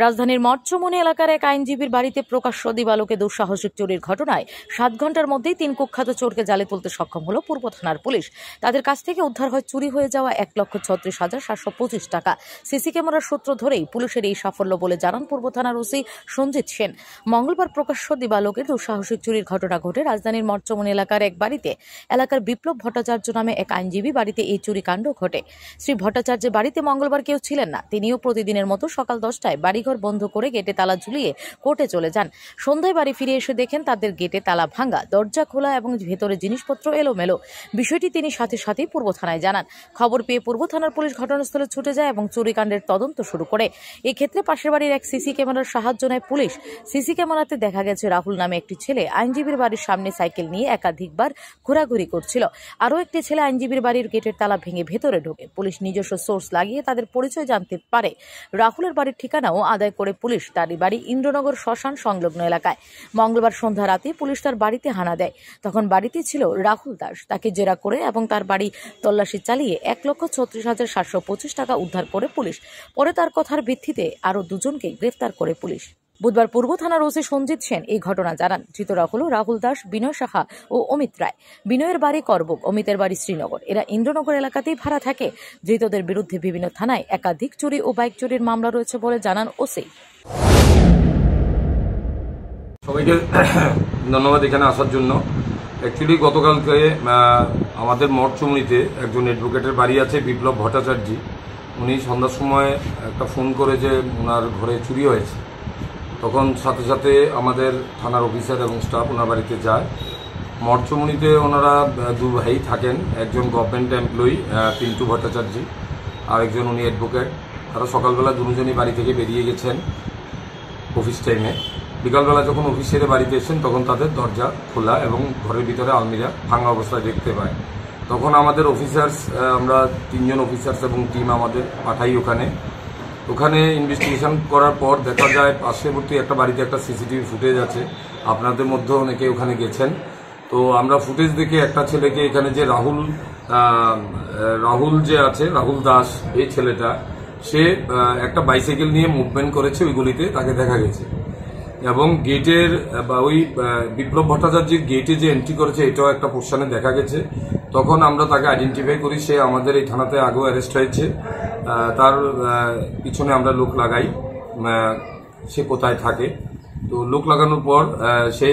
রাজধানীর মৎস্যমণি এলাকার এক আইনজীবীর বাড়িতে প্রকাশ্য দিবালোকে দুঃসাহসিক চুরির ঘটনায় 7 ঘন্টার মধ্যেই 3 কুখ্যাত চোরকে জালে তুলতে সক্ষম হলো পূর্ব থানার পুলিশ। তাদের কাছ থেকে উদ্ধার হয় চুরি হয়ে যাওয়া 1,36,725 টাকা। সিসি ক্যামেরার সূত্র ধরেই পুলিশের এই সাফল্য বলে জানান পূর্ব থানার ওসি সঞ্জিত সেন। মঙ্গলবার প্রকাশ্য দিবালোকে দুঃসাহসিক চুরির ঘটনা ঘটে রাজধানীর মৎস্যমণি এলাকার এক বাড়িতে। এলাকার বিপ্লব ভট্টাচার্য নামে এক আইনজীবী বাড়িতে এই চুরি কাণ্ড ঘটে। শ্রী ভট্টাচার্যের বাড়িতে মঙ্গলবার কেউ ছিলেন না। তিনিও প্রতিদিনের মতো সকাল 10টায় বাড়িঘর বন্ধ করে গেটে তালা ঝুলিয়ে কোর্টে চলে যান। সন্ধ্যায় বাড়ি ফিরে এসে দেখেন তাদের গেটে তালা ভাঙা, দরজা খোলা এবং ভেতরে জিনিসপত্র এলোমেলো। বিষয়টি তিনি সাথে সাথেই পূর্ব থানায় জানান। খবর পেয়ে পূর্ব থানার পুলিশ ঘটনাস্থলে ছুটে যায় এবং চুরিকাণ্ডের তদন্ত শুরু করে। এক্ষেত্রে পাশের বাড়ির এক সিসি ক্যামেরার সাহায্য নেয় পুলিশ। সিসি ক্যামেরাতে দেখা গেছে রাহুল নামে একটি ছেলে আইনজীবীর বাড়ির সামনে সাইকেল নিয়ে একাধিকবার ঘোরাঘুরি করছিল। আরও একটি ছেলে আইনজীবীর বাড়ির গেটের তালা ভেঙে ভেতরে ঢোকে। পুলিশ নিজস্ব সোর্স লাগিয়ে তাদের পরিচয় জানতে পারে। রাহুলের বাড়ির ঠিকানাও আদায় করে পুলিশ। তার বাড়ি ইন্দ্রনগর শ্মশান সংলগ্ন এলাকায়। মঙ্গলবার সন্ধ্যা রাতে পুলিশ তার বাড়িতে হানা দেয়। তখন বাড়িতে ছিল রাহুল দাস। তাকে জেরা করে এবং তার বাড়ি তল্লাশি চালিয়ে 1,36,725 টাকা উদ্ধার করে পুলিশ। পরে তার কথার ভিত্তিতে আরও দুজনকে গ্রেফতার করে পুলিশ। বুধবার পূর্ব থানার ওসি সঞ্জিত সেন এই ঘটনা জানান। ধৃতরা হল রাহুল দাস, বিনয় সাহা ও অমিত রায়। বিনয়ের বাড়ি করবুক, অমিতের বাড়ি শ্রীনগর। এরা ইন্দ্রনগর এলাকাতেই ভাড়া থাকে। ধৃতদের বিরুদ্ধে বিভিন্ন থানায় একাধিক চুরি ও বাইক চুরির মামলা রয়েছে বলে জানান ওসি। সবাইকে ধন্যবাদ এখানে আসার জন্য। অ্যাকচুয়ালি গতকালকে আমাদের মৎস্যমণিতে একজন অ্যাডভোকেটের বাড়ি আছে, বিপ্লব ভট্টাচার্য। উনি সন্ধ্যার সময় একটা ফোন করে যে ওনার ঘরে চুরি হয়েছে। তখন সাথে সাথে আমাদের থানার অফিসার এবং স্টাফ ওনার বাড়িতে যায়। মৎস্যমণিতে ওনারা দু ভাই থাকেন, একজন গভর্নমেন্ট এমপ্লয়ি পিন্টু ভট্টাচার্য, আর একজন উনি অ্যাডভোকেট। তারা সকালবেলা দুজনই বাড়ি থেকে বেরিয়ে গেছেন অফিস টাইমে। বিকালবেলা যখন অফিস ছেড়ে বাড়িতে এসেছেন তখন তাদের দরজা খোলা এবং ঘরের ভিতরে আলমিরা ভাঙা অবস্থায় দেখতে পায়। তখন আমাদের অফিসার্স, আমরা 3 জন অফিসার্স এবং টিম আমাদের পাঠাই ওখানে ইনভেস্টিগেশন করার পর দেখা যায় পার্শ্ববর্তী একটা বাড়িতে একটা সিসিটিভি ফুটেজ আছে। আপনাদের মধ্যে অনেকে ওখানে গেছেন। তো আমরা ফুটেজ দেখে একটা ছেলেকে, এখানে যে রাহুল যে আছে, রাহুল দাস, এই ছেলেটা, সে একটা বাইসাইকেল নিয়ে মুভমেন্ট করেছে ওই গলিতে, তাকে দেখা গেছে। এবং গেটের বা ওই বিপ্লব ভট্টাচার্যের গেটে যে এন্ট্রি করেছে এটাও একটা পোর্শনে দেখা গেছে। তখন আমরা তাকে আইডেন্টিফাই করি। সে আমাদের এই থানাতে আগেও অ্যারেস্ট হয়েছে। তার পিছনে আমরা লোক লাগাই, সে কোথায় থাকে। তো লোক লাগানোর পর সে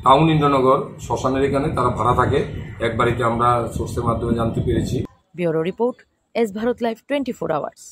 টাউন ইন্দ্রনগর শ্মশানের এখানে তারা ভাড়া থাকে এক বাড়িতে, আমরা সোর্সের মাধ্যমে জানতে পেরেছি। Bureau report, S Bharat live 24 hours.